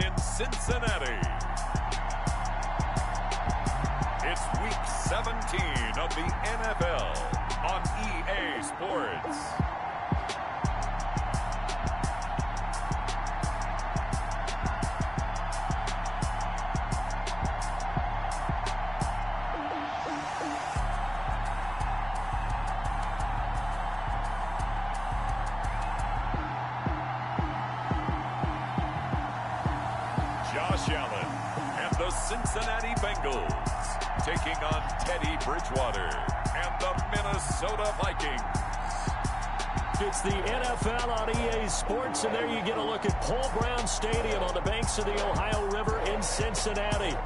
in Cincinnati. It's Week 17 of the NFL on EA Sports. Josh Allen and the Cincinnati Bengals taking on Teddy Bridgewater and the Minnesota Vikings. It's the NFL on EA Sports, and there you get a look at Paul Brown Stadium on the banks of the Ohio River in Cincinnati.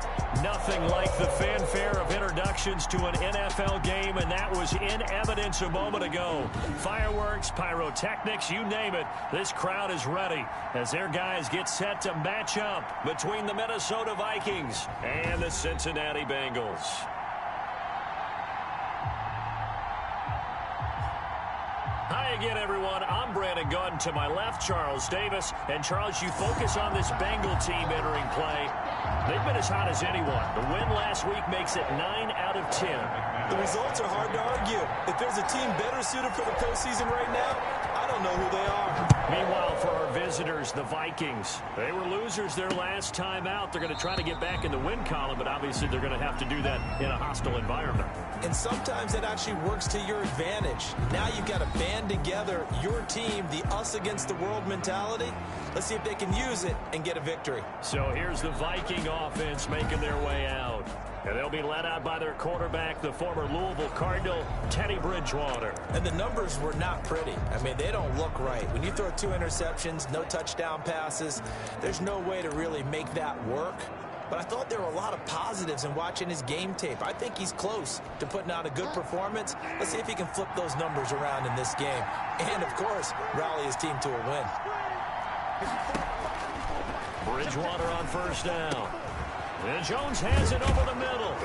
Nothing like the fanfare of introductions to an NFL game, and that was in evidence a moment ago. Fireworks, pyrotechnics, you name it. This crowd is ready as their guys get set to match up between the Minnesota Vikings and the Cincinnati Bengals. Hi again, everyone. I'm Brandon Gunn. To my left, Charles Davis. And, Charles, you focus on this Bengal team entering play. They've been as hot as anyone. The win last week makes it 9 out of 10. The results are hard to argue. If there's a team better suited for the postseason right now, I don't know who they are. Meanwhile, for our visitors, the Vikings, they were losers their last time out. They're going to try to get back in the win column, but obviously they're going to have to do that in a hostile environment. And sometimes that actually works to your advantage. Now you've got to band together your team, the us against the world mentality. Let's see if they can use it and get a victory. So here's the Viking offense making their way out. And they'll be led out by their quarterback, the former Louisville Cardinal, Teddy Bridgewater. And the numbers were not pretty. I mean, they don't look right. When you throw 2 interceptions, no touchdown passes, there's no way to really make that work. But I thought there were a lot of positives in watching his game tape. I think he's close to putting out a good performance. Let's see if he can flip those numbers around in this game. And, of course, rally his team to a win. Bridgewater on first down. And Jones has it over the middle.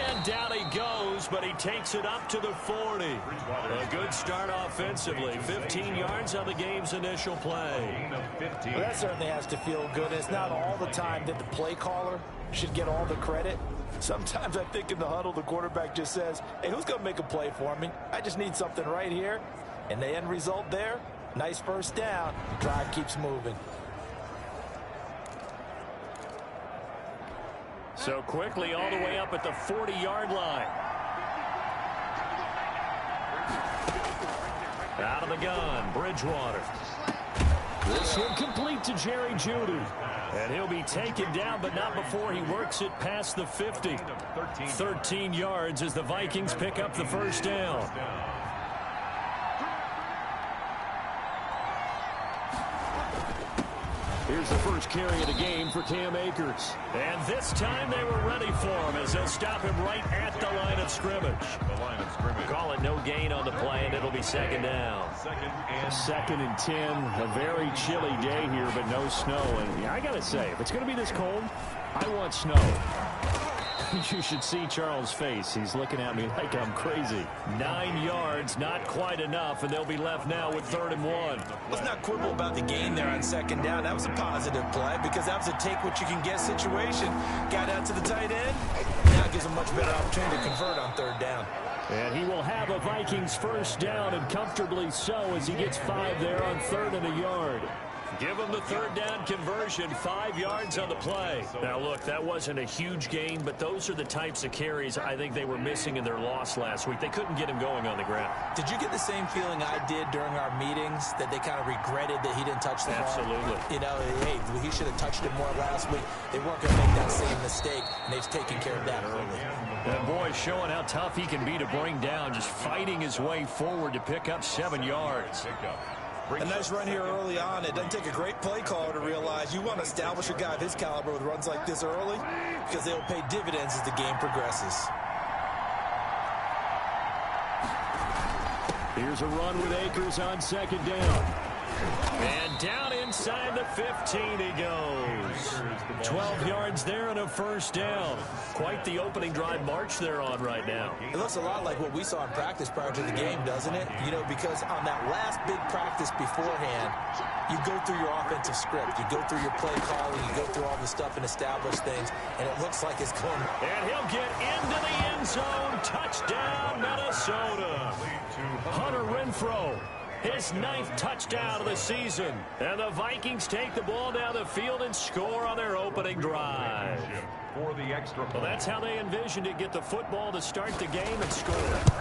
And down he goes, but he takes it up to the 40. A good start offensively. 15 yards on the game's initial play. Well, that certainly has to feel good. It's not all the time that the play caller should get all the credit. Sometimes I think in the huddle, the quarterback just says, hey, who's going to make a play for me? I just need something right here. And the end result there, nice first down. Drive keeps moving. So quickly all the way up at the 40-yard line. Out of the gun, Bridgewater. This one complete to Jerry Jeudy. And he'll be taken down, but not before he works it past the 50. 13 yards as the Vikings pick up the first down. Here's the first carry of the game for Cam Akers. And this time they were ready for him as they'll stop him right at the line of scrimmage. Call it no gain on the play, and it'll be second down. Second and 10. A very chilly day here, but no snow. And I got to say, if it's going to be this cold, I want snow. You should see Charles' face. He's looking at me like I'm crazy. 9 yards, not quite enough, and they'll be left now with 3rd and 1. Let's not quibble about the gain there on second down. That was a positive play because that was a take-what-you-can-get situation. Got out to the tight end. Now it gives him much better opportunity to convert on 3rd down. And he will have a Vikings first down, and comfortably so, as he gets 5 there on 3rd and a yard. Give him the 3rd down conversion, 5 yards on the play. Now, look, that wasn't a huge gain, but those are the types of carries I think they were missing in their loss last week. They couldn't get him going on the ground. Did you get the same feeling I did during our meetings, that they kind of regretted that he didn't touch the ball? Absolutely. You know, hey, he should have touched it more last week. They weren't going to make that same mistake, and they've taken care of that early. That boy showing how tough he can be to bring down, just fighting his way forward to pick up 7 yards. A nice run here early on. It doesn't take a great play caller to realize you want to establish a guy of his caliber with runs like this early because they'll pay dividends as the game progresses. Here's a run with Akers on second down. And down inside the 15 he goes. 12 yards there and a first down. Quite the opening drive march they're on right now. It looks a lot like what we saw in practice prior to the game, doesn't it? You know, because on that last big practice beforehand, you go through your offensive script. You go through your play calling. You go through all the stuff and establish things, and it looks like it's going. And he'll get into the end zone. Touchdown, Minnesota. Hunter Renfrow, his 9th touchdown of the season. And the Vikings take the ball down the field and score on their opening drive. Well, that's how they envisioned it, get the football to start the game and score.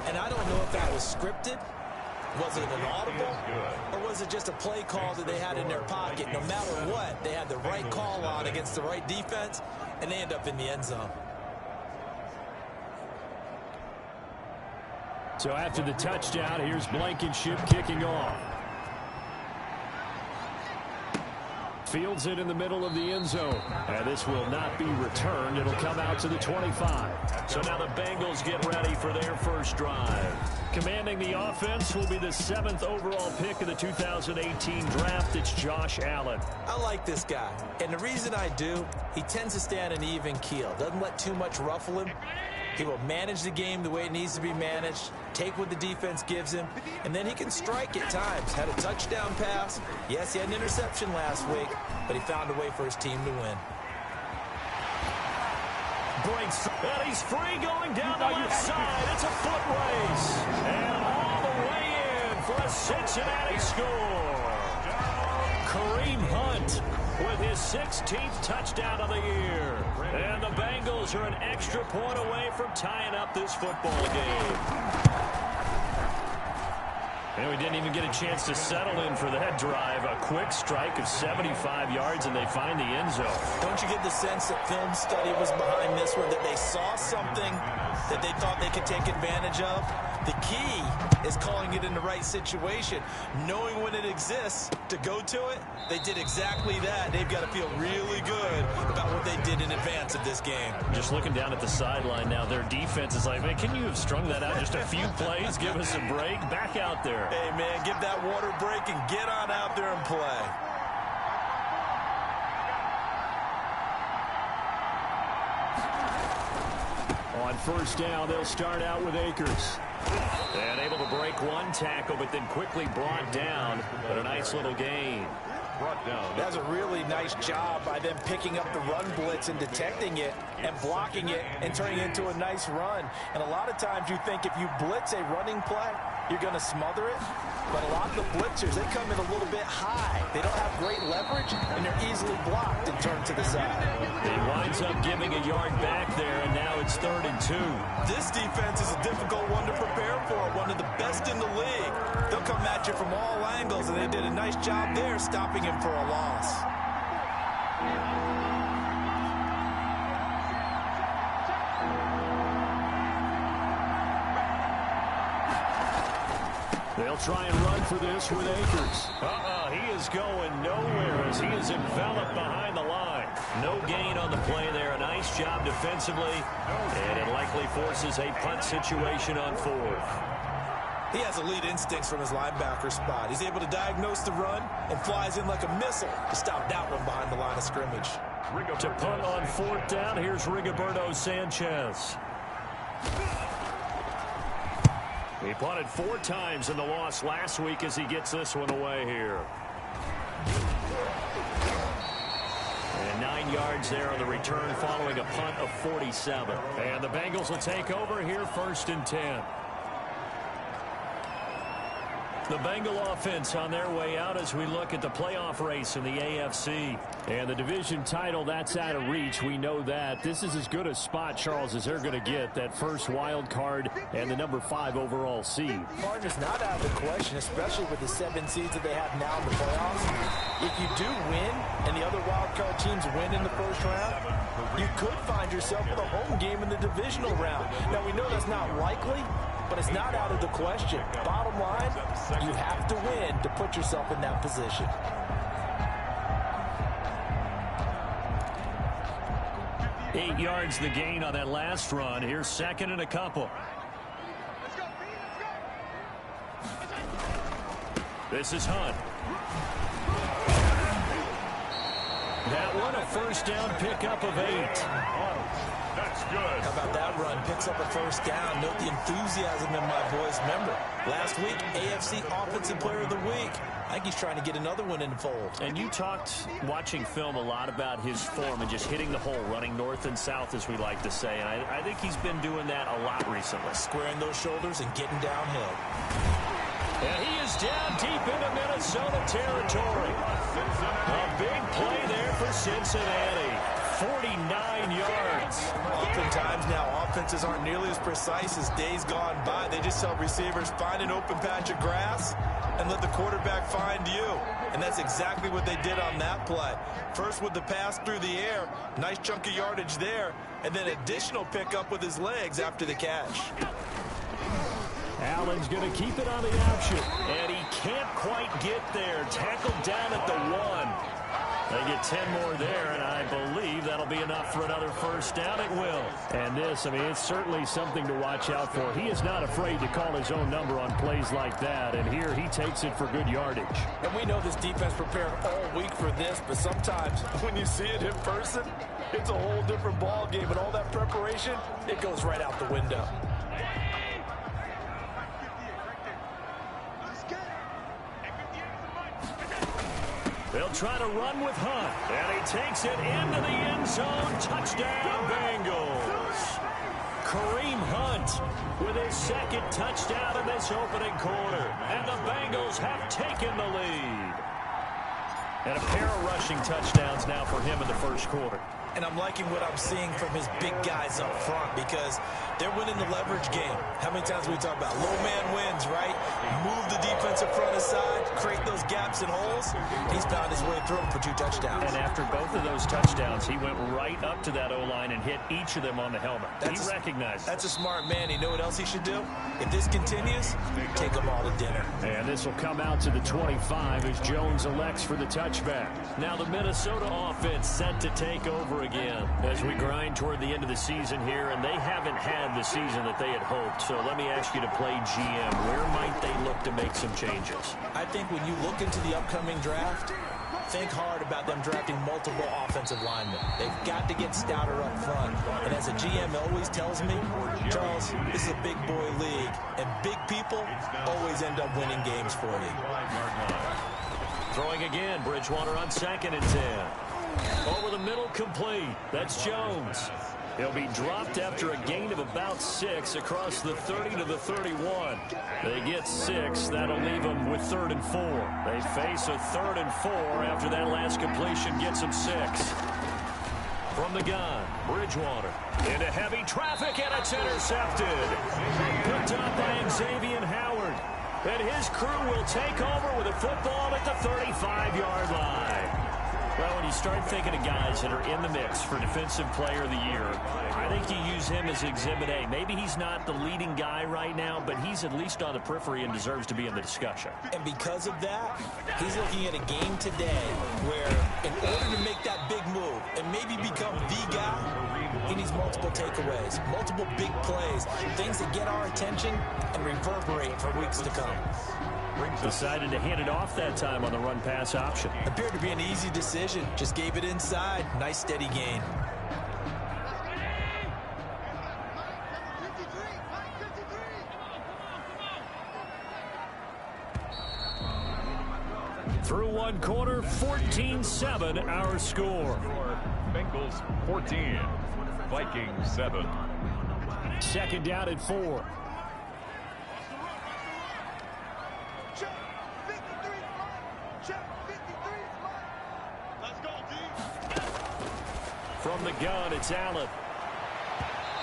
And I don't know if that was scripted. Was it an audible? Or was it just a play call that they had in their pocket? No matter what, they had the right call on against the right defense, and they end up in the end zone. So after the touchdown, here's Blankenship kicking off. Fields it in the middle of the end zone. And this will not be returned. It'll come out to the 25. So now the Bengals get ready for their first drive. Commanding the offense will be the 7th overall pick of the 2018 draft. It's Josh Allen. I like this guy. And the reason I do, he tends to stand an even keel. Doesn't let too much ruffle him. He will manage the game the way it needs to be managed, take what the defense gives him, and then he can strike at times. Had a touchdown pass. Yes, he had an interception last week, but he found a way for his team to win. Breaks, and he's free going down the left side. It's a foot race. And all the way in for a Cincinnati score. Kareem Hunt with his 16th touchdown of the year. And the Bengals are an extra point away from tying up this football game. And we didn't even get a chance to settle in for that drive. A quick strike of 75 yards, and they find the end zone. Don't you get the sense that film study was behind this one, that they saw something that they thought they could take advantage of? The key is calling it in the right situation, knowing when it exists to go to it. They did exactly that. They've got to feel really good about what they did in advance of this game. Just looking down at the sideline now, their defense is like, man, can you have strung that out just a few plays? Give us a break. Back out there. Hey, man, give that water break and get on out there and play. On first down, they'll start out with Akers. And able to break one tackle, but then quickly brought down. But a nice little gain. That's a really nice job by them picking up the run blitz and detecting it and blocking it and turning it into a nice run. And a lot of times you think if you blitz a running play, you're going to smother it. But a lot of the blitzers, they come in a little bit high. They don't have great leverage, and they're easily blocked and turned to the side. He winds up giving a yard back there, and now it's 3rd and 2. This defense is a difficult one to prepare for, one of the best in the league. They'll come at you from all angles, and they did a nice job there stopping him for a loss. They'll try and run for this with Akers. He is going nowhere as he is enveloped behind the line. No gain on the play there. A nice job defensively. And it likely forces a punt situation on 4th. He has elite instincts from his linebacker spot. He's able to diagnose the run and flies in like a missile to stop that one behind the line of scrimmage. To punt on 4th down, here's Rigoberto Sanchez. He punted 4 times in the loss last week as he gets this one away here. And 9 yards there on the return following a punt of 47. And the Bengals will take over here 1st and 10. The Bengal offense on their way out as we look at the playoff race in the AFC. And the division title, that's out of reach. We know that. This is as good a spot, Charles, as they're going to get. That first wild card and the number 5 overall seed. Partner's not out of the question, especially with the 7 seeds that they have now in the playoffs. If you do win and the other wild card teams win in the first round, you could find yourself with a home game in the divisional round. Now, we know that's not likely, but it's not out of the question. Bottom line, you have to win to put yourself in that position. Eight yards the gain on that last run. Here's 2nd and a couple. This is Hunt. That one a first down pickup of 8. That's good. How about that run? Picks up a first down. Note the enthusiasm in my voice. Remember, last week, AFC Offensive Player of the Week. I think he's trying to get another one in the fold. And you talked, watching film, a lot about his form and just hitting the hole, running north and south, as we like to say. And I think he's been doing that a lot recently. Squaring those shoulders and getting downhill. And he is down deep into Minnesota territory. A big play there for Cincinnati. 49 yards. Oftentimes now, offenses aren't nearly as precise as days gone by. They just tell receivers, find an open patch of grass and let the quarterback find you. And that's exactly what they did on that play. First with the pass through the air, nice chunk of yardage there, and then additional pickup with his legs after the catch. Allen's going to keep it on the option, and he can't quite get there. Tackled down at the 1. They get 10 more there, and I believe that'll be enough for another first down. It will. And this, I mean, it's certainly something to watch out for. He is not afraid to call his own number on plays like that, and here he takes it for good yardage. And we know this defense prepared all week for this, but sometimes when you see it in person, it's a whole different ball game, and all that preparation, it goes right out the window. They'll try to run with Hunt, and he takes it into the end zone. Touchdown, Bengals. Kareem Hunt with his second touchdown in this opening quarter, and the Bengals have taken the lead. And a pair of rushing touchdowns now for him in the first quarter. And I'm liking what I'm seeing from his big guys up front because they're winning the leverage game. How many times we talk about low man wins, right? Move the defensive front aside, create those gaps and holes. He's found his way through them for 2 touchdowns. And after both of those touchdowns, he went right up to that O-line and hit each of them on the helmet. He recognized it. That's a smart man. You know what else he should do? If this continues, take them all to dinner. And this will come out to the 25 as Jones elects for the touchback. Now the Minnesota offense set to take over again as we grind toward the end of the season here, and they haven't had the season that they had hoped. So let me ask you to play GM. Where might they look to make some changes? I think when you look into the upcoming draft, think hard about them drafting multiple offensive linemen. They've got to get stouter up front. And as a GM always tells me, Charles, this is a big boy league, and big people always end up winning games for you. Throwing again, Bridgewater on 2nd and 10. Over the middle, complete. That's Jones. He'll be dropped after a gain of about 6 across the 30 to the 31. They get 6. That'll leave them with 3rd and 4. They face a 3rd and 4 after that last completion gets them 6. From the gun, Bridgewater into heavy traffic, and it's intercepted. Picked up by Xavier Howard. And his crew will take over with a football at the 35-yard line. Well, when you start thinking of guys that are in the mix for Defensive Player of the Year, I think you use him as Exhibit A. Maybe he's not the leading guy right now, but he's at least on the periphery and deserves to be in the discussion. And because of that, he's looking at a game today where in order to make that big move and maybe become the guy, he needs multiple takeaways, multiple big plays, things that get our attention and reverberate for weeks to come. Decided to hand it off that time on the run-pass option. Appeared to be an easy decision. Just gave it inside. Nice steady gain. Through one quarter, 14-7 our score. Bengals 14, Vikings 7. 2nd down and 4. From the gun, it's Allen.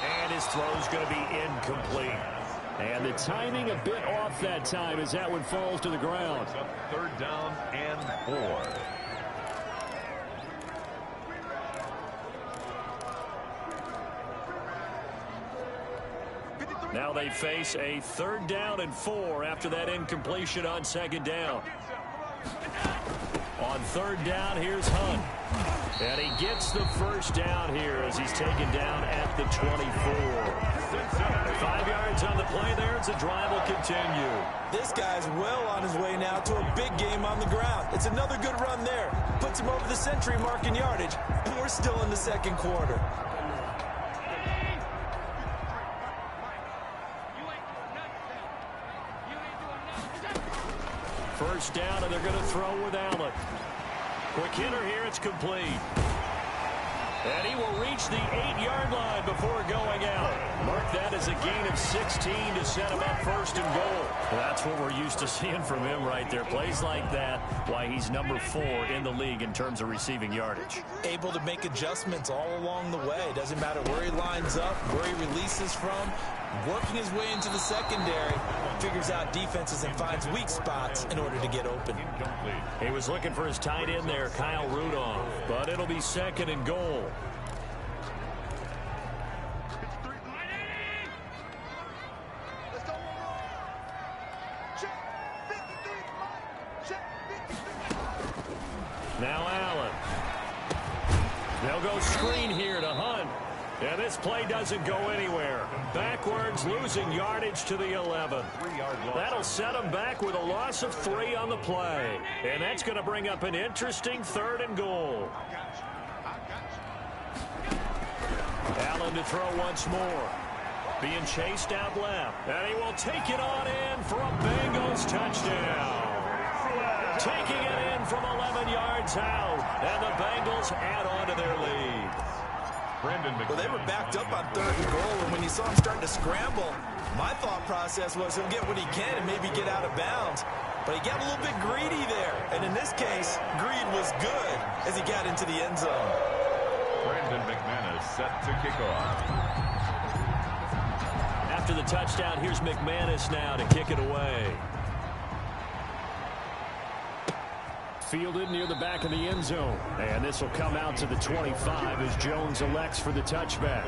And his throw's going to be incomplete. And the timing a bit off that time as that one falls to the ground. 3rd down and 4. Now they face a 3rd down and 4 after that incompletion on 2nd down. On 3rd down, here's Hunt. And he gets the first down here as he's taken down at the 24. 5 yards on the play there as the drive will continue. This guy's well on his way now to a big game on the ground. It's another good run there. Puts him over the century mark in yardage, and we're still in the second quarter. First down, and they're going to throw with Allen. Quick hitter here, it's complete. And he will reach the 8-yard line before going out. Mark that as a gain of 16 to set him up first and goal. That's what we're used to seeing from him right there. Plays like that, why he's number 4 in the league in terms of receiving yardage. Able to make adjustments all along the way. Doesn't matter where he lines up, where he releases from. Working his way into the secondary, figures out defenses and finds weak spots in order to get open. He was looking for his tight end there, Kyle Rudolph, but it'll be second and goal. Now Allen. They'll go screen here to Hunt. And this play doesn't go anywhere. Backwards, losing yardage to the 11. That'll set him back with a loss of 3 on the play. And that's going to bring up an interesting 3rd and goal. Allen to throw once more. Being chased out left. And he will take it on in for a Bengals touchdown. Taking it in from 11 yards out. And the Bengals add on to their lead. Well, they were backed up on 3rd and goal, and when you saw him starting to scramble, my thought process was he'll get what he can and maybe get out of bounds. But he got a little bit greedy there. And in this case, greed was good as he got into the end zone. Brandon McManus set to kick off. After the touchdown, here's McManus now to kick it away. Fielded near the back of the end zone. And this will come out to the 25 as Jones elects for the touchback.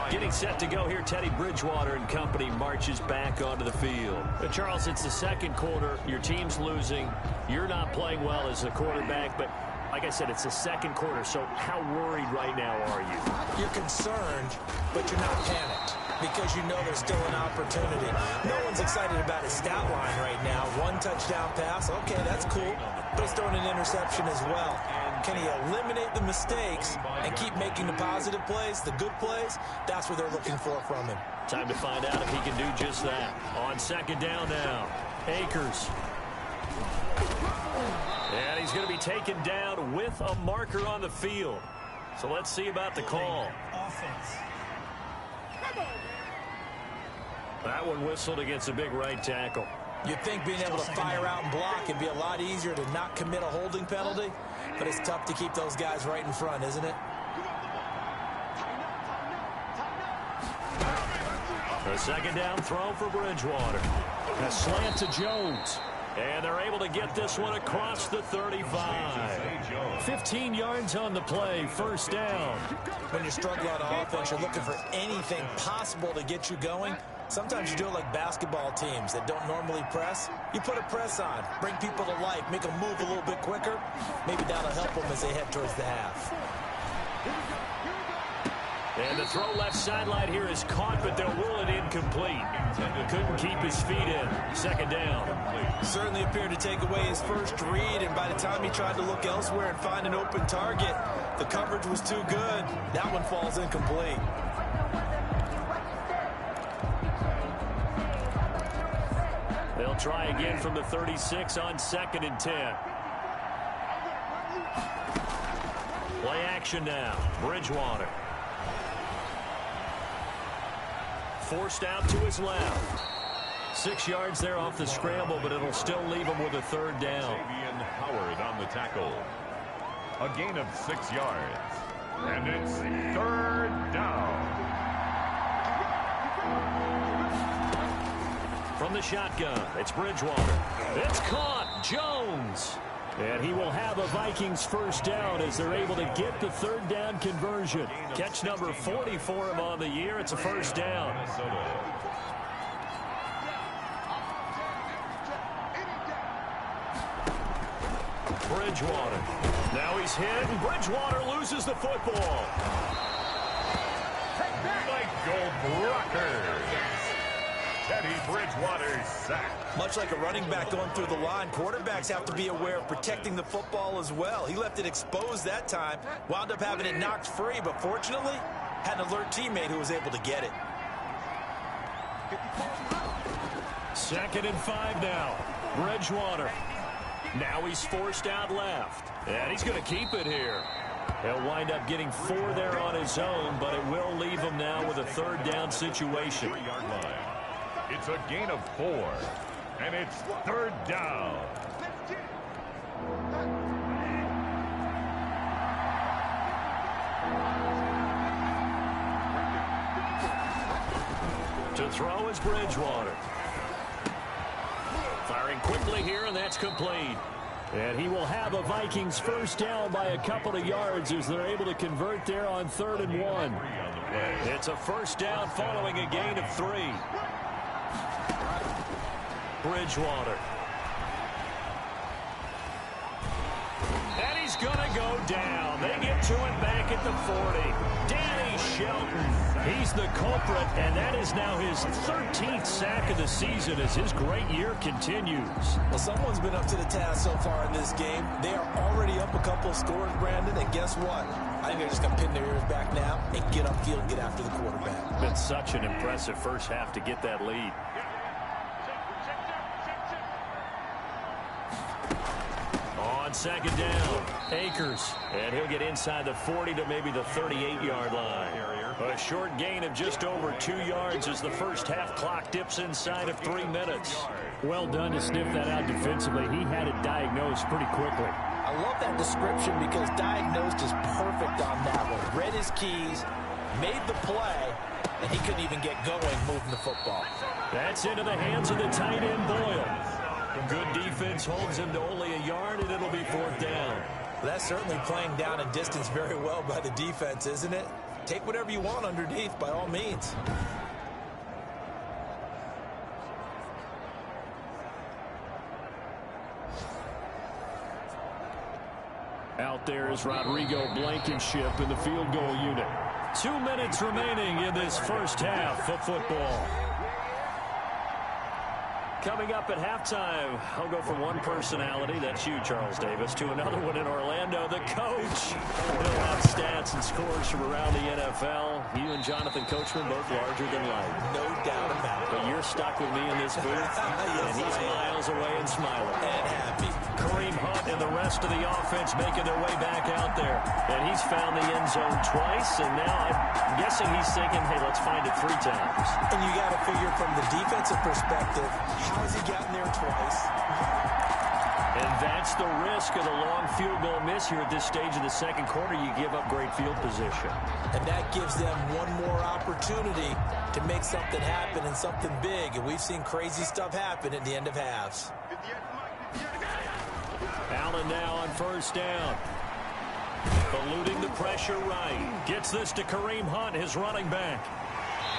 Getting set to go here, Teddy Bridgewater and company marches back onto the field. But Charles, it's the second quarter. Your team's losing. You're not playing well as the quarterback, but like I said, it's the second quarter, so how worried right now are you? You're concerned, but you're not panicked because you know there's still an opportunity. No one's excited about his stat line right now. 1 touchdown pass, okay, that's cool, but he's throwing an interception as well. Can he eliminate the mistakes and keep making the positive plays, the good plays? That's what they're looking for from him. Time to find out if he can do just that. On second down now, Akers. And he's going to be taken down with a marker on the field. So let's see about the call. That one whistled against a big right tackle. You'd think being able to fire out and block would be a lot easier to not commit a holding penalty, but it's tough to keep those guys right in front, isn't it? A second down throw for Bridgewater. A slant to Jones. And they're able to get this one across the 35. 15 yards on the play, first down. When you struggle on offense, you're looking for anything possible to get you going. Sometimes you do it like basketball teams that don't normally press. You put a press on, bring people to life, make them move a little bit quicker. Maybe that'll help them as they head towards the half. And the throw left sideline here is caught, but they'll rule it incomplete. Couldn't keep his feet in. Second down. Certainly appeared to take away his first read, and by the time he tried to look elsewhere and find an open target, the coverage was too good. That one falls incomplete. They'll try again from the 36 on 2nd and 10. Play action now. Bridgewater. Forced out to his left. 6 yards there off the scramble, but it'll still leave him with a third down. Xavier Howard on the tackle. A gain of 6 yards. And it's 3rd down. From the shotgun, it's Bridgewater. It's caught. Jones. And he will have a Vikings first down as they're able to get the third down conversion. Catch number 40 for him on the year. It's a first down. Bridgewater Now he's hit, and Bridgewater loses the football. Michael Brockers. Teddy Bridgewater sacked. Much like a running back going through the line, quarterbacks have to be aware of protecting the football as well. He left it exposed that time, wound up having it knocked free, but fortunately, had an alert teammate who was able to get it. 2nd and 5 now. Bridgewater. Now he's forced out left. And he's going to keep it here. He'll wind up getting 4 there on his own, but it will leave him now with a 3rd down situation. 3-yard line. It's a gain of 4, and it's 3rd down. To throw is Bridgewater. Firing quickly here, and that's complete. And he will have a Vikings 1st down by a couple of yards as they're able to convert there on 3rd and 1. It's a 1st down following a gain of 3. Bridgewater. And he's going to go down. They get to it back at the 40. Danny Shelton. He's the culprit, and that is now his 13th sack of the season as his great year continues. Well, someone's been up to the task so far in this game. They are already up a couple of scores, Brandon, and guess what? I think they're just going to pin their ears back now and get upfield and get after the quarterback. Been such an impressive first half to get that lead. On 2nd down, Akers, and he'll get inside the 40 to maybe the 38-yard line. A short gain of just over 2 yards as the first half clock dips inside of 3 minutes. Well done to sniff that out defensively. He had it diagnosed pretty quickly. I love that description because diagnosed is perfect on that one. Read his keys, made the play, and he couldn't even get going moving the football. That's into the hands of the tight end, Boyle. Good defense holds him to only a yard, and it'll be 4th down. That's certainly playing down and distance very well by the defense, isn't it? Take whatever you want underneath, by all means. Out there is Rodrigo Blankenship in the field goal unit. 2 minutes remaining in this first half of football. Coming up at halftime, I'll go from one personality, that's you, Charles Davis, to another one in Orlando, the coach. He'll have stats and scores from around the NFL. You and Jonathan Coachman both larger than life. No doubt about it. But you're stuck with me in this booth, Yes, and he's miles away and smiling. And happy. Kareem Hunt and the rest of the offense making their way back out there. And he's found the end zone twice, and now I'm guessing he's thinking, hey, let's find it 3 times. And you got to figure from the defensive perspective, how has he gotten there twice? And that's the risk of the long field goal miss here at this stage of the second quarter. You give up great field position. And that gives them one more opportunity to make something happen and something big. And we've seen crazy stuff happen at the end of halves. Allen now on 1st down. Eluding the pressure right. Gets this to Kareem Hunt, his running back.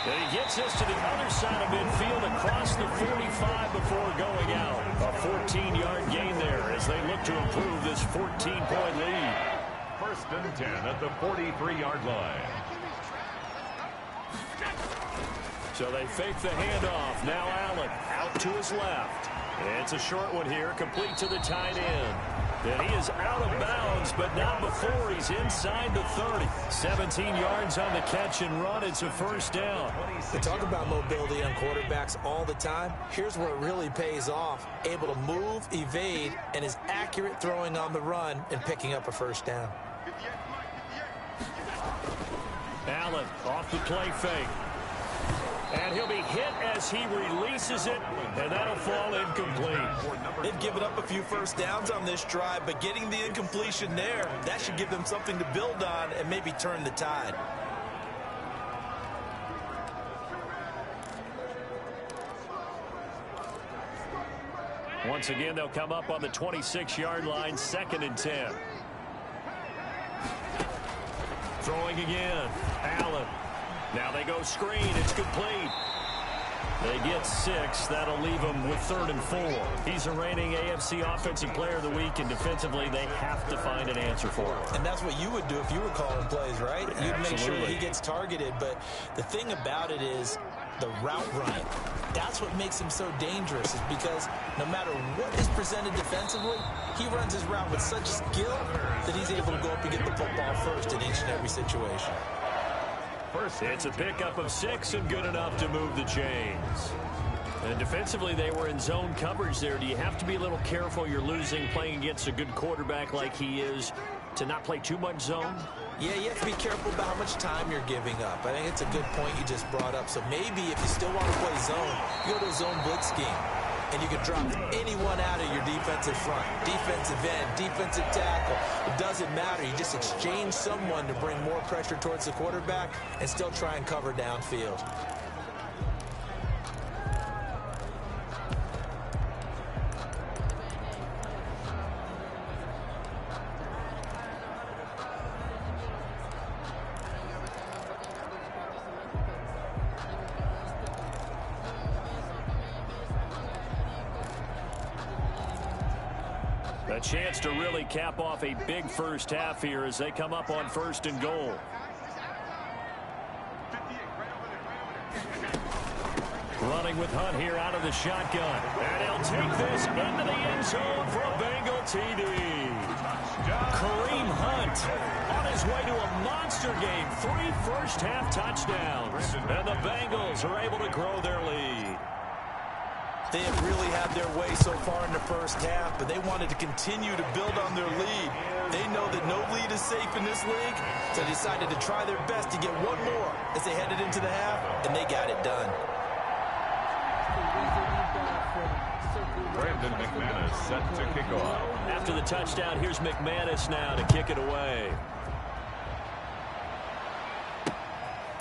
And he gets this to the other side of midfield across the 45 before going out. A 14-yard gain there as they look to improve this 14-point lead. 1st and 10 at the 43-yard line. So they fake the handoff. Now Allen out to his left. It's a short one here, complete to the tight end. And he is out of bounds, but not before he's inside the 30. 17 yards on the catch and run. It's a 1st down. We talk about mobility on quarterbacks all the time. Here's where it really pays off. Able to move, evade, and is accurate throwing on the run and picking up a 1st down. Allen off the play fake. And he'll be hit as he releases it, and that'll fall incomplete. They've given up a few 1st downs on this drive, but getting the incompletion there, that should give them something to build on and maybe turn the tide. Once again, they'll come up on the 26-yard line, 2nd and 10. Throwing again. Allen. Now they go screen. It's complete. They get 6. That'll leave them with 3rd and 4. He's a reigning AFC Offensive Player of the Week, and defensively they have to find an answer for him. And that's what you would do if you were calling plays, right? You'd Absolutely. make sure that he gets targeted. But the thing about it is the route run. That's what makes him so dangerous, is because no matter what is presented defensively, he runs his route with such skill that he's able to go up and get the football first in each and every situation. It's a pickup of 6 and good enough to move the chains. And defensively, they were in zone coverage there. Do you have to be a little careful? You're losing, playing against a good quarterback like he is, to not play too much zone? Yeah, you have to be careful about how much time you're giving up. I think it's a good point you just brought up. So maybe if you still want to play zone, you go to a zone blitz scheme. And you can drop anyone out of your defensive front. Defensive end, defensive tackle. It doesn't matter. You just exchange someone to bring more pressure towards the quarterback and still try and cover downfield. A chance to really cap off a big first half here as they come up on 1st and goal. Running with Hunt here out of the shotgun. And he'll take this into the end zone for a Bengal TD. Kareem Hunt on his way to a monster game. 3 first-half touchdowns. And the Bengals are able to grow their lead. They have really had their way so far in the first half, but they wanted to continue to build on their lead. They know that no lead is safe in this league, so they decided to try their best to get one more as they headed into the half, and they got it done. Brandon McManus set to kick off. After the touchdown, here's McManus now to kick it away.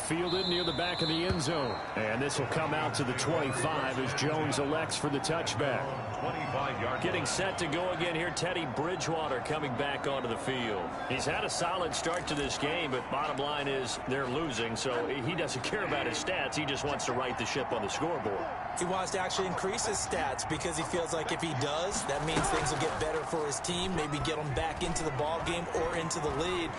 Fielded near the back of the end zone. And this will come out to the 25 as Jones elects for the touchback. 25-yard. Getting set to go again here, Teddy Bridgewater coming back onto the field. He's had a solid start to this game, but bottom line is they're losing, so he doesn't care about his stats. He just wants to right the ship on the scoreboard. He wants to actually increase his stats because he feels like if he does, that means things will get better for his team, maybe get them back into the ball game or into the lead.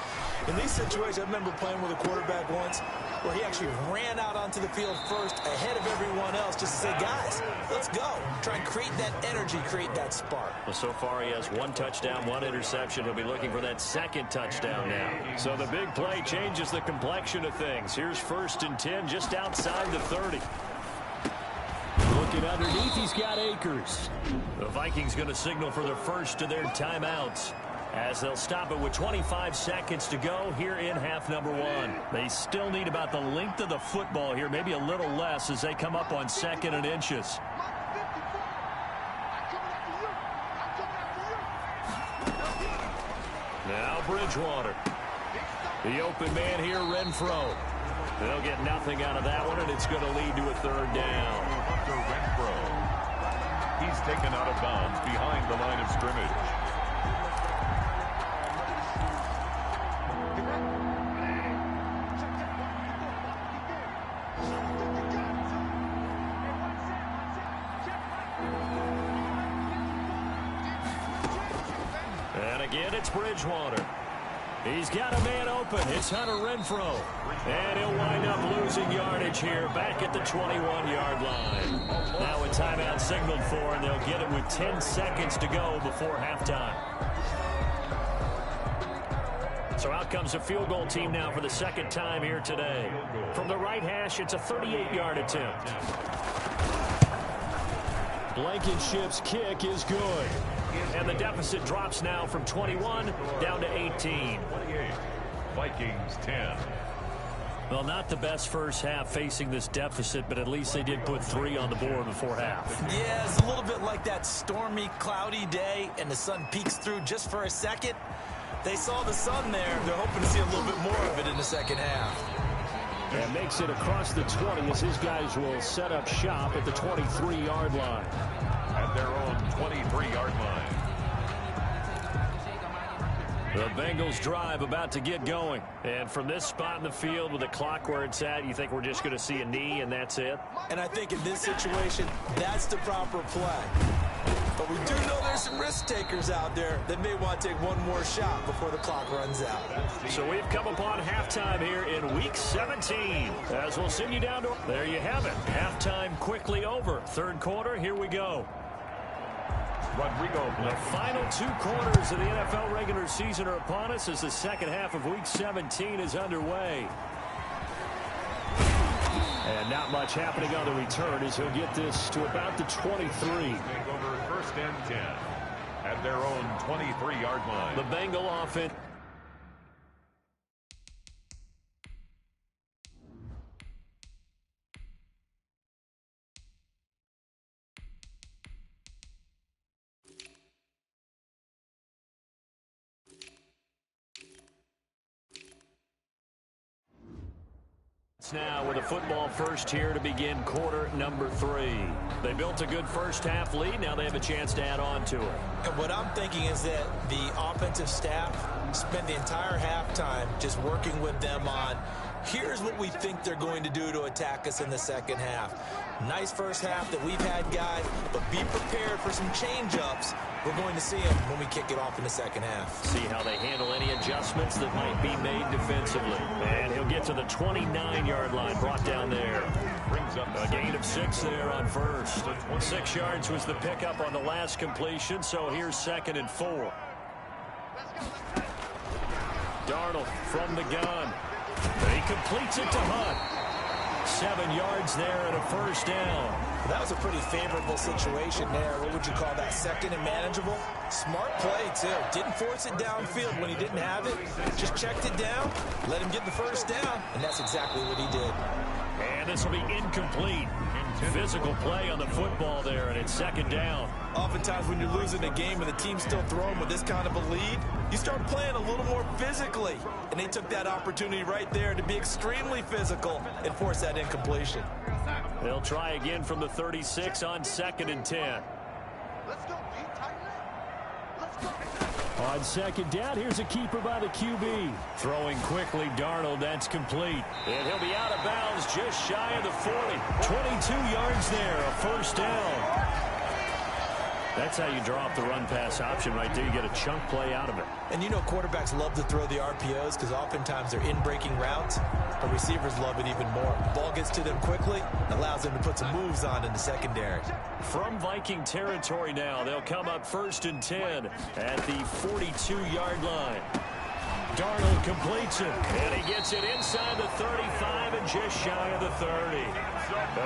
In these situations, I remember playing with a quarterback once where he actually ran out onto the field first ahead of everyone else just to say, guys, let's go. Try and create that energy, create that spark. Well, so far he has 1 touchdown, 1 interception. He'll be looking for that 2nd touchdown now. So the big play changes the complexion of things. Here's 1st and 10 just outside the 30. Looking underneath, he's got Akers. The Vikings going to signal for their first of their timeouts as they'll stop it with 25 seconds to go here in half number 1. They still need about the length of the football here, maybe a little less as they come up on 2nd and inches. Now Bridgewater. The open man here, Renfro. They'll get nothing out of that one, and it's going to lead to a 3rd down. Hunter Renfro. He's taken out of bounds behind the line of scrimmage. And again, it's Bridgewater. He's got a man open. It's Hunter Renfro. And he'll wind up losing yardage here back at the 21-yard line. Now a timeout signaled for, and they'll get it with 10 seconds to go before halftime. So out comes the field goal team now for the 2nd time here today. From the right hash, it's a 38-yard attempt. Blankenship's kick is good. And the deficit drops now from 21 down to 18. 28. Vikings 10. Well, not the best first half facing this deficit, but at least they did put 3 on the board before half. Yeah, it's a little bit like that stormy, cloudy day, and the sun peeks through just for a second. They saw the sun there. They're hoping to see a little bit more of it in the 2nd half. And makes it across the 20 as his guys will set up shop at the 23-yard line. At their own 23-yard line. The Bengals drive about to get going. And from this spot in the field with the clock where it's at, you think we're just going to see a knee and that's it? And I think in this situation, that's the proper play. But we do know there's some risk takers out there that may want to take one more shot before the clock runs out. So we've come upon halftime here in Week 17. As we'll send you down to... There you have it. Halftime quickly over. Third quarter, here we go. Rodrigo. The final 2 quarters of the NFL regular season are upon us as the second half of Week 17 is underway. And not much happening on the return as he'll get this to about the 23. Over first and 10 at their own 23-yard line. The Bengal offense. Now with a football first here to begin quarter number 3. They built a good first half lead. Now they have a chance to add on to it. And what I'm thinking is that the offensive staff spent the entire halftime just working with them on here's what we think they're going to do to attack us in the second half. Nice first half that we've had, guys, but be prepared for some change-ups. We're going to see them when we kick it off in the second half. See how they handle any adjustments that might be made defensively. And he'll get to the 29-yard line, brought down there. Brings up a gain of 6 there on first. 6 yards was the pickup on the last completion, so here's 2nd and 4. Darnold from the gun. He completes it to Hunt. 7 yards there and a first down. That was a pretty favorable situation there. What would you call that? Second and manageable? Smart play, too. Didn't force it downfield when he didn't have it. Just checked it down, let him get the first down, and that's exactly what he did. And this will be incomplete. Physical play on the football there, and it's 2nd down. Oftentimes when you're losing a game and the team's still throwing with this kind of a lead, you start playing a little more physically. And they took that opportunity right there to be extremely physical and force that incompletion. They'll try again from the 36 on 2nd and 10. On 2nd down, here's a keeper by the QB. Throwing quickly, Darnold, that's complete. And he'll be out of bounds just shy of the 40. 22 yards there, a first down. That's how you draw up the run-pass option right there. You get a chunk play out of it. And you know quarterbacks love to throw the RPOs because oftentimes they're in-breaking routes, but receivers love it even more. Ball gets to them quickly, allows them to put some moves on in the secondary. From Viking territory now, they'll come up 1st and 10 at the 42-yard line. Darnold completes it, and he gets it inside the 35 and just shy of the 30.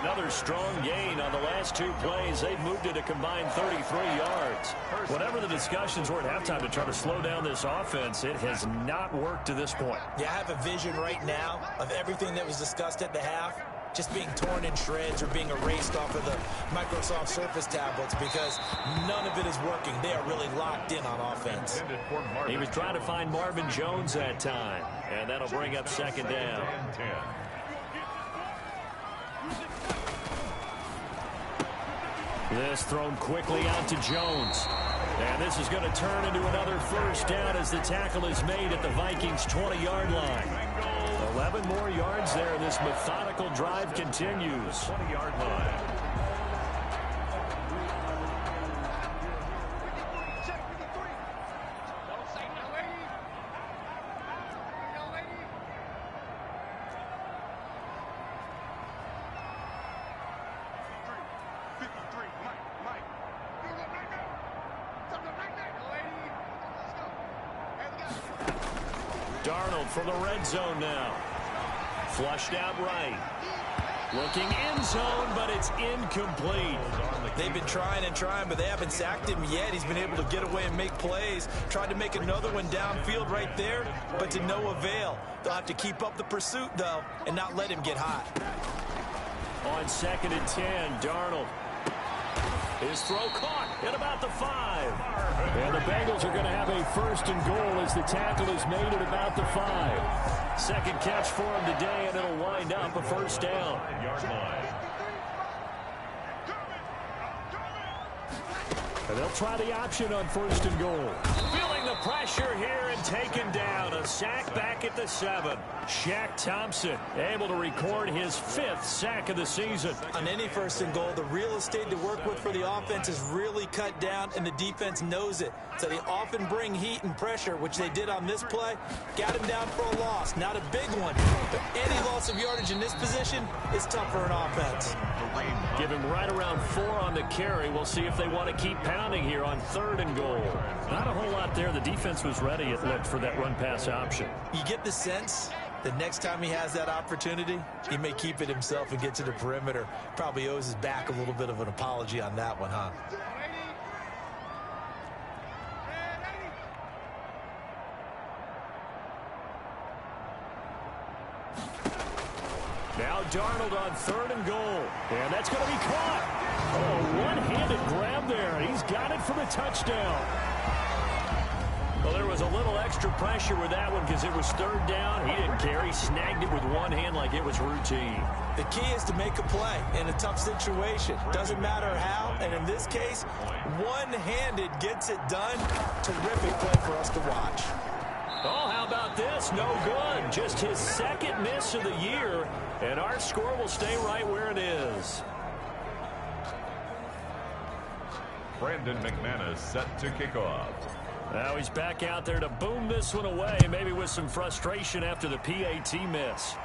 Another strong gain on the last 2 plays. They've moved it a combined 33 yards. Whatever the discussions were at halftime to try to slow down this offense, it has not worked to this point. Yeah, I have a vision right now of everything that was discussed at the half just being torn in shreds or being erased off of the Microsoft Surface tablets because none of it is working. They are really locked in on offense. He was trying to find Marvin Jones that time, and that'll bring up 2nd down. This thrown quickly out to Jones. And this is going to turn into another first down as the tackle is made at the Vikings' 20-yard line. 11 more yards there. This methodical drive continues. 20-yard line. Darnold from the red zone now. Flushed out right. Looking end zone, but it's incomplete. They've been trying and trying, but they haven't sacked him yet. He's been able to get away and make plays. Tried to make another one downfield right there, but to no avail. They'll have to keep up the pursuit, though, and not let him get hot. On 2nd and 10, Darnold. His throw caught at about the 5. And the Bengals are going to have a 1st and goal as the tackle is made at about the 5. Second catch for him today, and it'll wind up a first down. And they'll try the option on 1st and goal. Feeling the pressure here and taken down. A sack back at the 7. Shaq Thompson able to record his 5th sack of the season. On any 1st and goal, the real estate to work with for the offense is really cut down, and the defense knows it. So they often bring heat and pressure, which they did on this play. Got him down for a loss. Not a big one, but any loss of yardage in this position is tough for an offense. Give him right around 4 on the carry. We'll see if they want to keep pounding here on 3rd and goal. Not a whole lot there. The defense was ready, it looked, for that run-pass option. You get the sense that next time he has that opportunity, he may keep it himself and get to the perimeter. Probably owes his back a little bit of an apology on that one, huh? Now Darnold on 3rd and goal. And that's going to be caught. Oh, one-handed grab there. He's got it for the touchdown. Well, there was a little extra pressure with that one because it was 3rd down. He didn't care. He snagged it with one hand like it was routine. The key is to make a play in a tough situation. Doesn't matter how, and in this case, one-handed gets it done. Terrific play for us to watch. Oh, how about this? No good. Just his 2nd miss of the year, and our score will stay right where it is. Brandon McManus set to kick off. Now he's back out there to boom this one away, maybe with some frustration after the PAT miss.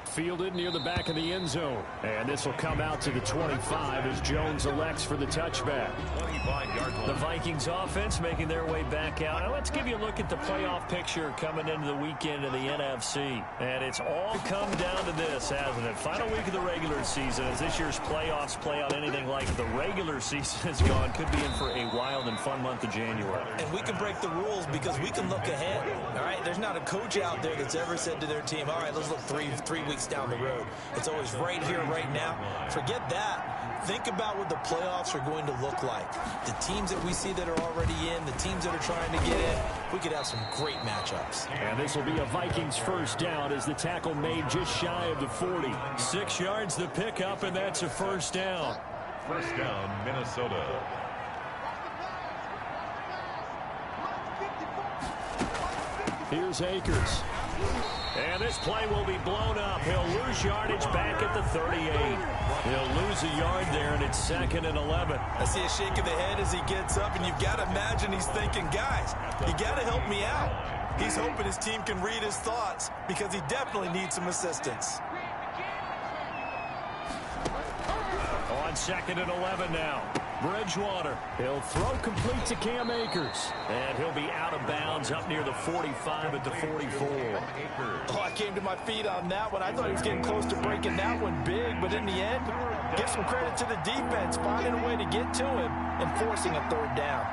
Fielded near the back of the end zone. And this will come out to the 25 as Jones elects for the touchback. 25-yard line. The Vikings offense making their way back out. Now let's give you a look at the playoff picture coming into the weekend of the NFC. And it's all come down to this, hasn't it? Final week of the regular season. As this year's playoffs play out anything like the regular season has gone, could be in for a wild and fun month of January. And we can break the rules because we can look ahead. All right, there's not a coach out there that's ever said to their team, all right, let's look three weeks down the road. It's always right here, right now. Forget that. Think about what the playoffs are going to look like. The teams that we see that are already in, the teams that are trying to get in, we could have some great matchups. And this will be a Vikings 1st down as the tackle made just shy of the 40. 6 yards the pickup, and that's a 1st down. 1st down, Minnesota. Here's Akers. And this play will be blown up. He'll lose yardage back at the 38. He'll lose a yard there, and it's 2nd and 11. I see a shake of the head as he gets up, and you've got to imagine he's thinking, guys, you got to help me out. He's hoping his team can read his thoughts because he definitely needs some assistance. On 2nd and 11 now. Bridgewater. He'll throw complete to Cam Akers. And he'll be out of bounds up near the 45 at the 44. Oh, I came to my feet on that one. I thought he was getting close to breaking that one big, but in the end, give some credit to the defense, finding a way to get to him and forcing a 3rd down.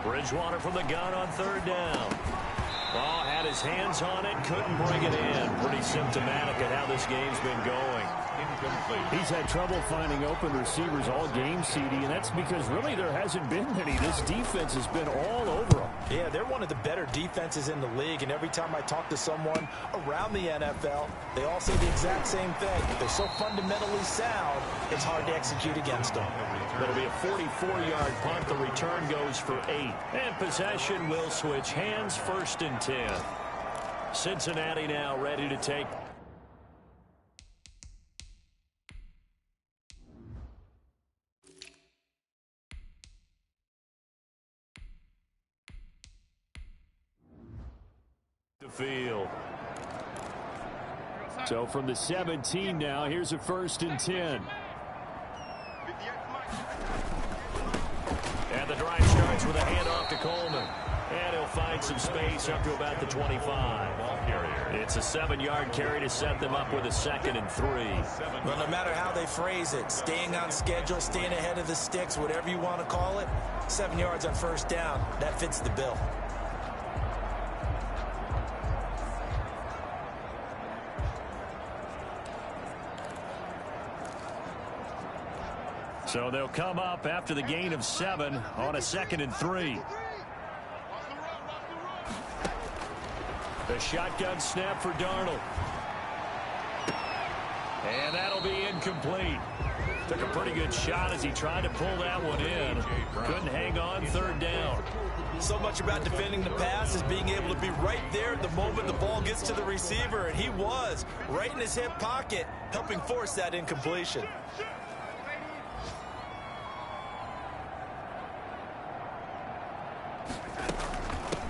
Bridgewater from the gun on 3rd down. Oh, had his hands on it, couldn't bring it in. Pretty symptomatic of how this game's been going. He's had trouble finding open receivers all game, CD, and that's because really there hasn't been many. This defense has been all over them. Yeah, they're one of the better defenses in the league, and every time I talk to someone around the NFL, they all say the exact same thing. They're so fundamentally sound, it's hard to execute against them. It'll be a 44-yard punt. The return goes for 8. And possession will switch hands, 1st and 10. Cincinnati now ready to take the field. So from the 17 now, here's a 1st and 10. And the drive starts with a handoff to Coleman. And he'll find some space up to about the 25. It's a 7-yard carry to set them up with a 2nd and 3. Well, no matter how they phrase it, staying on schedule, staying ahead of the sticks, whatever you want to call it, 7 yards on 1st down, that fits the bill. So they'll come up after the gain of 7 on a 2nd and 3. The shotgun snap for Darnold. And that'll be incomplete. Took a pretty good shot as he tried to pull that one in. Couldn't hang on third down. So much about defending the pass is being able to be right there at the moment the ball gets to the receiver, and he was right in his hip pocket, helping force that incompletion.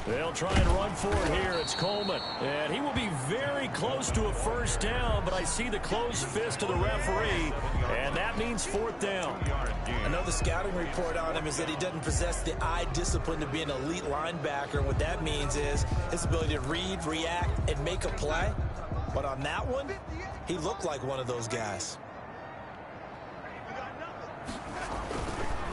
They'll try and run for it here. It's Coleman. And he will be very close to a first down, but I see the closed fist of the referee, and that means fourth down. I know the scouting report on him is that he doesn't possess the eye discipline to be an elite linebacker. What that means is his ability to read, react, and make a play. But on that one, he looked like one of those guys.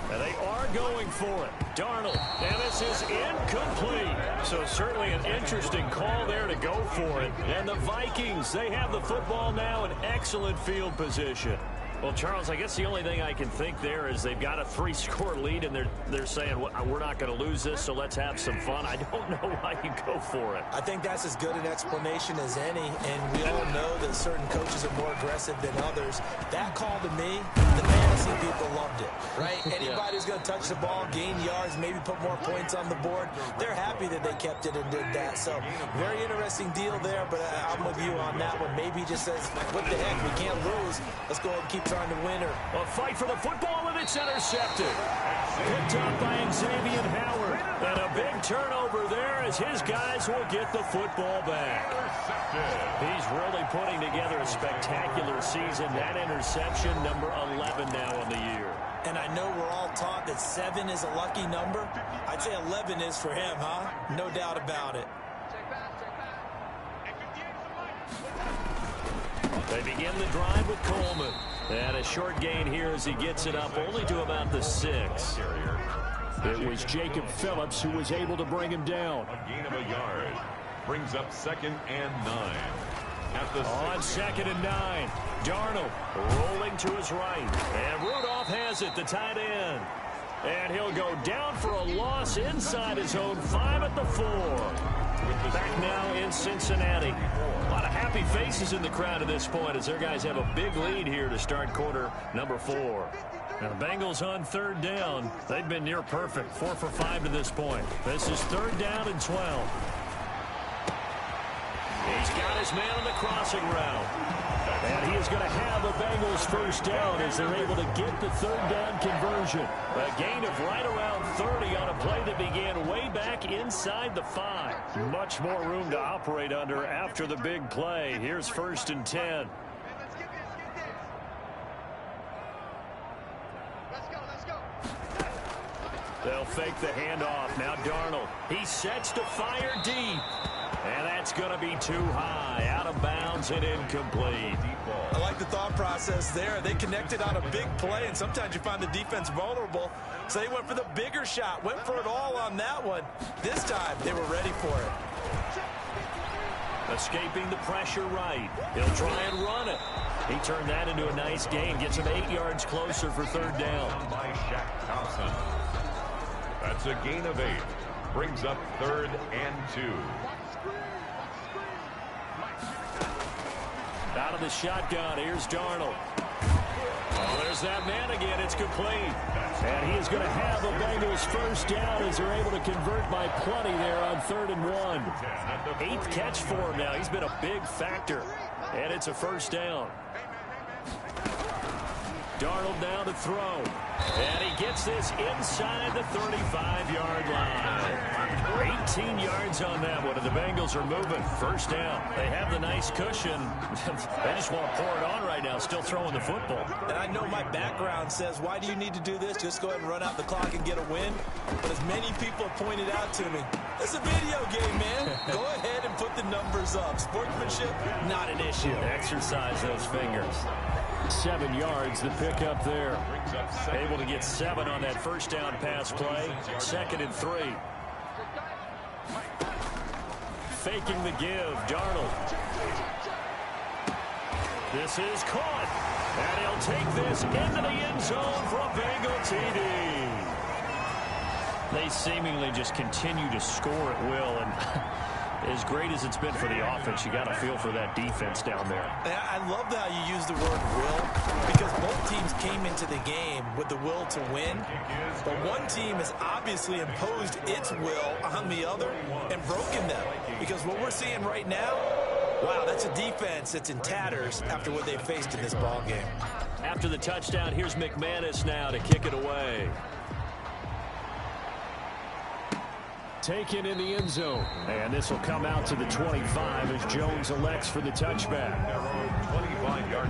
And they are going for it. Darnold, and this is incomplete. So certainly an interesting call there to go for it. And the Vikings, they have the football now in excellent field position. Well, Charles, I guess the only thing I can think there is they've got a 3-score lead, and they're saying, well, we're not going to lose this, so let's have some fun. I don't know why you go for it. I think that's as good an explanation as any, and we all know that certain coaches are more aggressive than others. That call to me, the fantasy people loved it, right? Anybody who's going to touch the ball, gain yards, maybe put more points on the board, they're happy that they kept it and did that. So very interesting deal there, but I'm with you on that one. Maybe he just says, what the heck, we can't lose. Let's go ahead and keep trying to win her. A fight for the football, and it's intercepted. Picked up by Xavier Howard. And a big turnover there as his guys will get the football back. He's really putting together a spectacular season. That interception, number 11 now on the year. And I know we're all taught that 7 is a lucky number. I'd say 11 is for him, huh? No doubt about it. They begin the drive with Coleman. And a short gain here as he gets it up only to about the 6. It was Jacob Phillips who was able to bring him down. A gain of a yard. Brings up 2nd and 9. At the on 2nd and 9. Darnold rolling to his right. And Rudolph has it, the tight end. And he'll go down for a loss inside his own 5 at the 4. Back now in Cincinnati. A lot of happy faces in the crowd at this point as their guys have a big lead here to start quarter number 4. Now the Bengals on 3rd down. They've been near perfect. 4 for 5 to this point. This is 3rd down and 12. He's got his man on the crossing route. And he is going to have the Bengals first down as they're able to get the 3rd down conversion. A gain of right around 30 on a play that began way back inside the 5. Much more room to operate under after the big play. Here's 1st and 10. They'll fake the handoff. Now Darnold. He sets to fire deep. And that's going to be too high. Out of bounds and incomplete. I like the thought process there. They connected on a big play, and sometimes you find the defense vulnerable. So they went for the bigger shot. Went for it all on that one. This time, they were ready for it. Escaping the pressure right. He'll try and run it. He turned that into a nice gain. Gets him 8 yards closer for 3rd down. by Shaq Thompson. That's a gain of 8. Brings up 3rd and 2. Out of the shotgun, here's Darnold. Oh, there's that man again. It's complete. And he is going to have the Bengals first down as they're able to convert by plenty there on 3rd and 1. 8th catch for him now. He's been a big factor. And it's a first down. Darnold now to throw. And he gets this inside the 35-yard line. 18 yards on that one, and the Bengals are moving. First down. They have the nice cushion. They just want to pour it on right now, still throwing the football. And I know my background says, why do you need to do this? Just go ahead and run out the clock and get a win. But as many people have pointed out to me, it's a video game, man. Go ahead and put the numbers up. Sportsmanship, not an issue. Exercise those fingers. 7 yards the pickup there. Able to get 7 on that first down pass play. 2nd and 3. Faking the give, Darnold. This is caught. And he'll take this into the end zone for a Bengal TD. They seemingly just continue to score at will. And as great as it's been for the offense, you got to feel for that defense down there. I love how you use the word will, because both teams came into the game with the will to win, but one team has obviously imposed its will on the other and broken them, because what we're seeing right now, wow, that's a defense that's in tatters after what they faced in this ball game. After the touchdown, here's McManus now to kick it away. Taken in the end zone. And this will come out to the 25 as Jones elects for the touchback.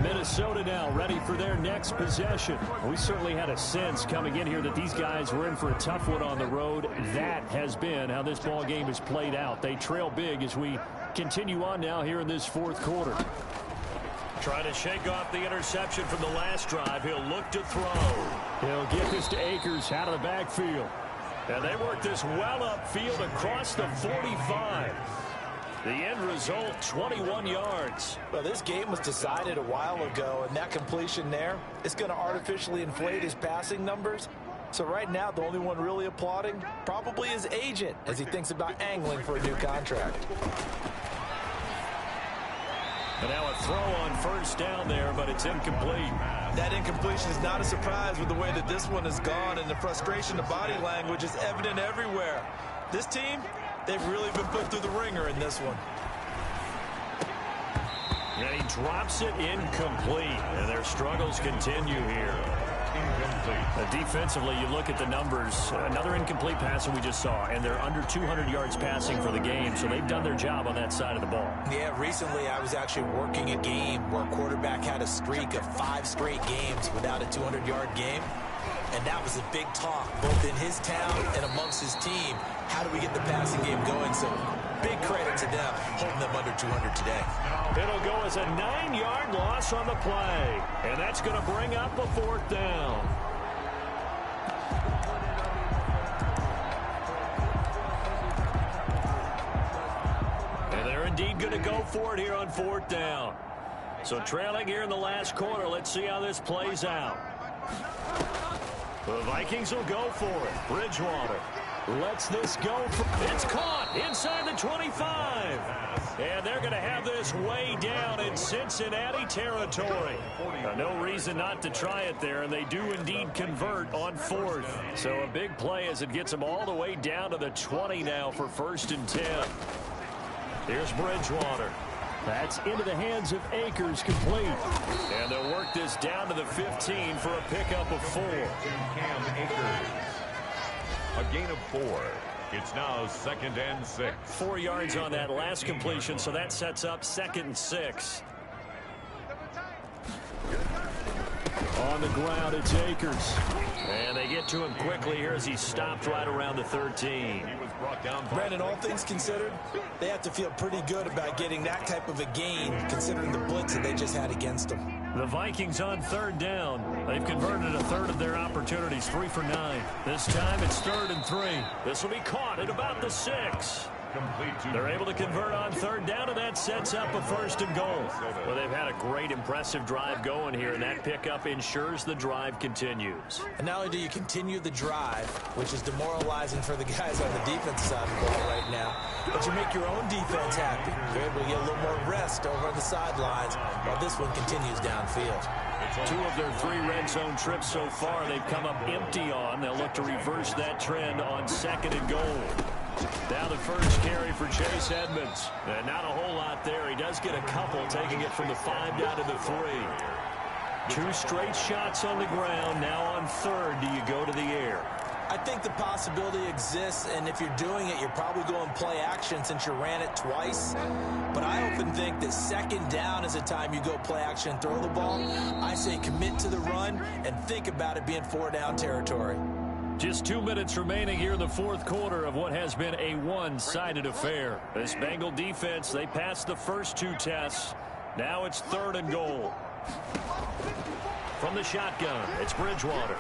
Minnesota now ready for their next possession. We certainly had a sense coming in here that these guys were in for a tough one on the road. That has been how this ball game has played out. They trail big as we continue on now here in this fourth quarter. Trying to shake off the interception from the last drive. He'll look to throw. He'll get this to Akers out of the backfield. And they work this well upfield across the 45. The end result, 21 yards. Well, this game was decided a while ago, and that completion there is going to artificially inflate his passing numbers. So right now, the only one really applauding probably his agent as he thinks about angling for a new contract. And now a throw on first down there, but it's incomplete. That incompletion is not a surprise with the way that this one has gone, and the frustration, the body language is evident everywhere. This team, they've really been put through the ringer in this one. And he drops it incomplete, and their struggles continue here. Defensively, you look at the numbers. Another incomplete pass that we just saw, and they're under 200 yards passing for the game, so they've done their job on that side of the ball. Yeah, recently I was actually working a game where a quarterback had a streak of 5 straight games without a 200-yard game, and that was a big talk, both in his town and amongst his team. How do we get the passing game going? So big credit to them, holding them under 200 today. It'll go as a 9-yard loss on the play, and that's going to bring up a fourth down. And they're indeed going to go for it here on fourth down. So trailing here in the last quarter, let's see how this plays out. The Vikings will go for it. Bridgewater lets this go. It's caught inside the 25. And they're going to have this way down in Cincinnati territory. No reason not to try it there, and they do indeed convert on fourth. So a big play as it gets them all the way down to the 20 now for 1st and 10. Here's Bridgewater. That's into the hands of Akers, complete. And they'll work this down to the 15 for a pickup of 4. Cam Akers. A gain of 4. It's now 2nd and 6. 4 yards on that last completion, so that sets up 2nd and 6. On the ground, it's Akers. And they get to him quickly here as he stopped right around the 13. He was brought down. Brandon, all things considered, they have to feel pretty good about getting that type of a gain, considering the blitz that they just had against them. The Vikings on 3rd down. They've converted a third of their opportunities, 3 for 9. This time it's 3rd and 3. This will be caught at about the 6. They're able to convert on 3rd down, and that sets up a 1st and goal. Well, they've had a great, impressive drive going here, and that pickup ensures the drive continues. And not only do you continue the drive, which is demoralizing for the guys on the defensive side of the ball right now, but you make your own defense happy. You're able to get a little more rest over on the sidelines while this one continues downfield. 2 of their 3 red zone trips so far they've come up empty on. They'll look to reverse that trend on 2nd and goal. Now the first carry for Chase Edmonds. And not a whole lot there. He does get a couple, taking it from the 5 down to the 3. 2 straight shots on the ground. Now on 3rd, do you go to the air? I think the possibility exists, and if you're doing it, you're probably going play action since you ran it twice. But I often think that 2nd down is the time you go play action and throw the ball. I say commit to the run and think about it being 4 down territory. Just 2 minutes remaining here in the 4th quarter of what has been a one-sided affair. This Bengal defense, they passed the first 2 tests. Now it's 3rd and goal. From the shotgun, it's Bridgewater.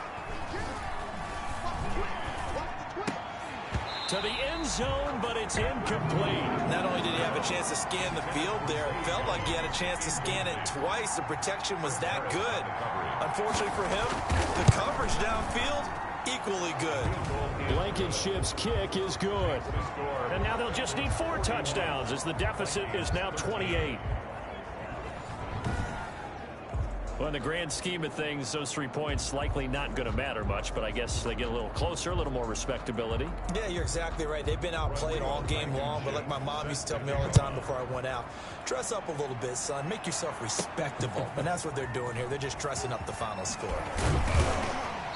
To the end zone, but it's incomplete. Not only did he have a chance to scan the field there, it felt like he had a chance to scan it twice. The protection was that good. Unfortunately for him, the coverage downfield equally good. Blankenship's kick is good. And now they'll just need 4 touchdowns as the deficit is now 28. Well, in the grand scheme of things, those 3 points likely not going to matter much, but I guess they get a little closer, a little more respectability. Yeah, you're exactly right. They've been outplayed all game long, but like my mom used to tell me all the time before I went out, dress up a little bit, son. Make yourself respectable. And that's what they're doing here. They're just dressing up the final score.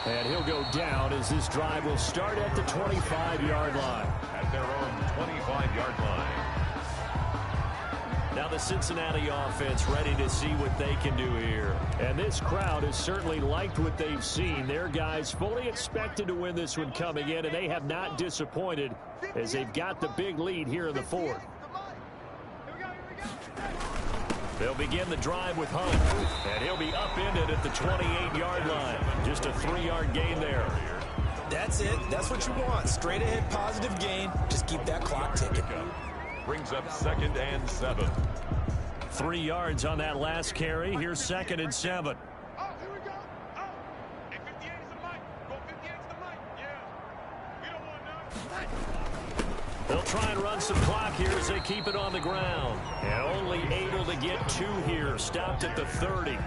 And he'll go down as this drive will start at the 25-yard line. At their own 25-yard line. Now the Cincinnati offense ready to see what they can do here. And this crowd has certainly liked what they've seen. Their guys fully expected to win this one coming in, and they have not disappointed as they've got the big lead here in the 4th. They'll begin the drive with Hunt, and he'll be upended at the 28-yard line. Just a 3-yard gain there. That's it. That's what you want. Straight ahead positive gain. Just keep that clock ticking. Brings up 2nd and 7. 3 yards on that last carry. Here's 2nd and 7. Oh, here we go. Oh, hey, 58 is the mic. Go 58 is the mic. Yeah. We don't want none. They'll try and run some clock here as they keep it on the ground. And only able to get 2 here. Stopped at the 30.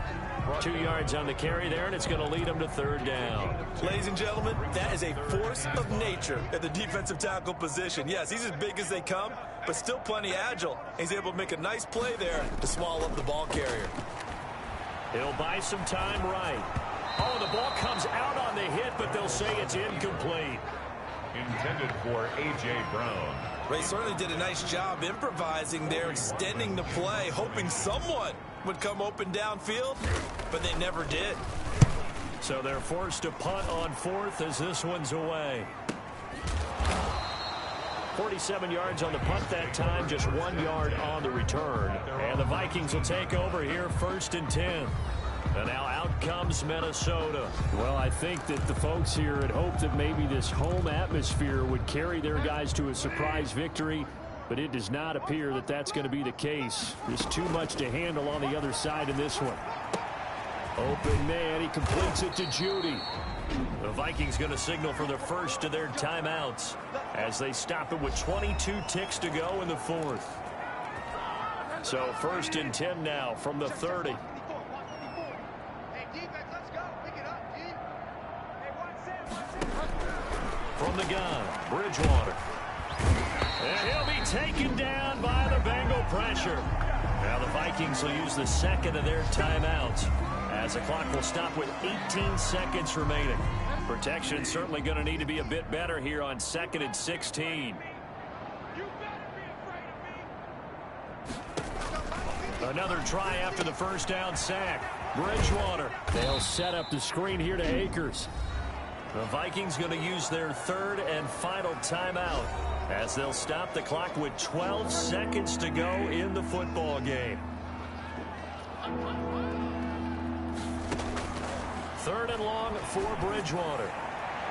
2 yards on the carry there, and it's going to lead them to 3rd down. Ladies and gentlemen, that is a force of nature at the defensive tackle position. Yes, he's as big as they come, but still plenty agile. He's able to make a nice play there to swallow up the ball carrier. He'll buy some time right. Oh, the ball comes out on the hit, but they'll say it's incomplete. Intended for A.J. Brown. They certainly did a nice job improvising there, extending the play, hoping someone would come open downfield, but they never did. So they're forced to punt on 4th as this one's away. 47 yards on the punt that time, just 1 yard on the return. And the Vikings will take over here 1st and 10. And now out comes Minnesota. Well, I think that the folks here had hoped that maybe this home atmosphere would carry their guys to a surprise victory, but it does not appear that that's going to be the case. There's too much to handle on the other side in this one. Open man, he completes it to Judy. The Vikings going to signal for the first of their timeouts as they stop it with 22 ticks to go in the 4th. So 1st and 10 now from the 30. From the gun, Bridgewater. And he'll be taken down by the Bengal pressure. Now the Vikings will use the 2nd of their timeouts as the clock will stop with 18 seconds remaining. Protection certainly going to need to be a bit better here on 2nd and 16. Another try after the 1st down sack. Bridgewater. They'll set up the screen here to Akers. The Vikings going to use their 3rd and final timeout as they'll stop the clock with 12 seconds to go in the football game. 3rd and long for Bridgewater.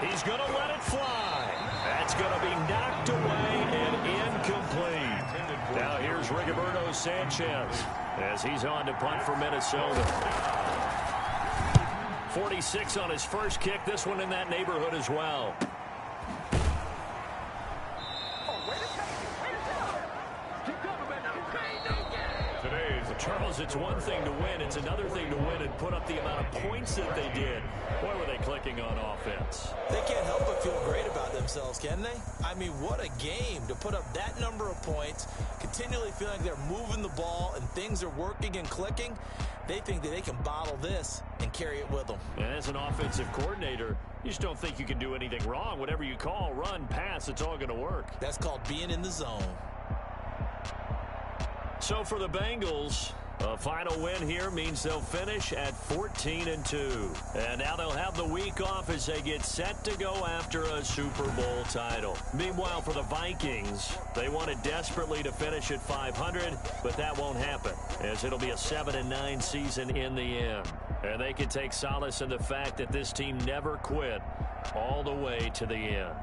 He's going to let it fly. That's going to be knocked away and incomplete. Now here's Rigoberto Sanchez as he's on to punt for Minnesota. 46 on his first kick. This one in that neighborhood as well. Charles, it's one thing to win. It's another thing to win and put up the amount of points that they did. Boy, were they clicking on offense. They can't help but feel great about themselves, can they? I mean, what a game to put up that number of points, continually feeling like they're moving the ball and things are working and clicking. They think that they can bottle this and carry it with them. And as an offensive coordinator, you just don't think you can do anything wrong. Whatever you call, run, pass, it's all going to work. That's called being in the zone. So for the Bengals, a final win here means they'll finish at 14-2. And now they'll have the week off as they get set to go after a Super Bowl title. Meanwhile, for the Vikings, they wanted desperately to finish at 500, but that won't happen, as it'll be a 7-9 season in the end. And they can take solace in the fact that this team never quit all the way to the end.